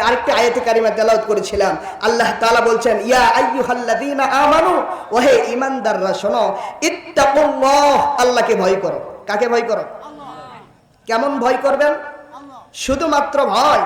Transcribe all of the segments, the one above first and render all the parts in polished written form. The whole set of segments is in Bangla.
আরেকটি আয়াতে কারিমা তেলাওয়াত করেছিলাম। আল্লাহ তাআলা বলছেন, ইয়া আইয়ুহাল্লাযীনা আমানু, ওহে ঈমানদাররা শোনো, ইত্তাকুল্লাহ, আল্লাহকে ভয় করো। কাকে ভয় করো? কেমন ভয় করবেন? শুধুমাত্র ভয়,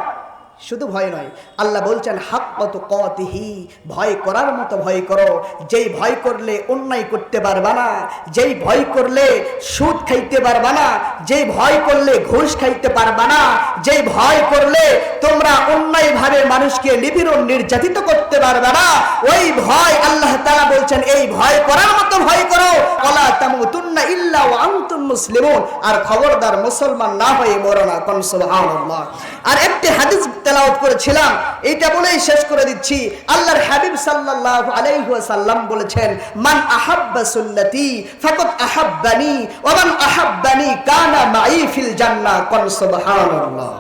শুধু ভয় নয়, আল্লাহ বলছেন হাক্কা তুকাতিহি, ভয় করার মতো ভয় করো। যেই ভয় করলে অন্যায় করতে পারবা না, যেই ভয় করলে সুদ খাইতে পারবা না, যেই ভয় করলে ঘুষ খাইতে পারবা না, যেই ভয় করলে তোমরা অন্যায়ভাবে মানুষকে নিপীড়ন নির্যাতিত করতে পারবে না, ওই ভয় আল্লাহ তাআলা বলছেন এই ভয় করার মতো ভয় করো। ওয়ালা তামুতুন্না ইল্লা ওয়া আনতুম মুসলিমুন, আর খবরদার মুসলমান না হয়ে মরো না। কোন সুবহানাল্লাহ। আর একটি হাদিস তেলাওয়াত করেছিলাম, এইটা বলেই শেষ করে দিচ্ছি। আল্লাহর হাবিব সাল্লাল্লাহু আলাইহি ওয়াসাল্লাম বলেছেন, মান আহাব্বা সুন্নতি ফাকাদ আহাব্বানি ওয়া মান আহাব্বানি কানা মাই ফিল জান্নাহ। কোন সুবহানাল্লাহ।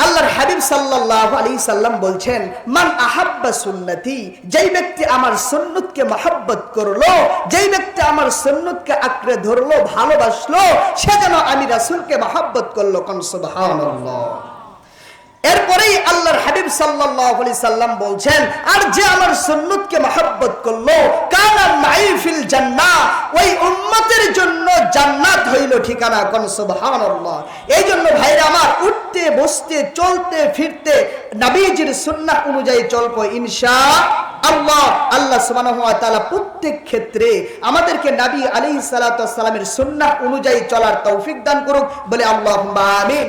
আল্লাহর হাবিব সাল্লাল্লাহু আলাইহি সাল্লাম বলছেন, মান আহাব্বা সুন্নতি, যেই ব্যক্তি আমার সুন্নতকে মহব্বত করলো, যেই ব্যক্তি আমার সুন্নতকে আঁকড়ে ধরলো, ভালোবাসলো, সে যেন আমি রাসূলকে মহব্বত করলো। কোন সুবহানাল্লাহ। এরপরেই আল্লাহর হাবিব সাল্লাল্লাহু আলাইহি সাল্লাম বলছেন, আর যে আমার সুন্নতকে মহব্বত করলো, কানা মাই ফিল জান্নাহ, ওই উম্মতের জন্য জান্নাত হইল ঠিকানা। কোন সুবহানাল্লাহ। এই জন্য ভাইরা আমার, উঠতে বসতে চলতে ফিরতে নবীজির সুন্নাহ অনুযায়ী চলবো ইনশাআল্লাহ। আল্লাহ সুবহানাহু ওয়া তাআলা প্রত্যেক ক্ষেত্রে আমাদেরকে নবী আলাইহিস সালাতু ওয়াস সালামের সুন্নাহ অনুযায়ী চলার তৌফিক দান করুক, বলে আল্লাহুম্মা আমিন।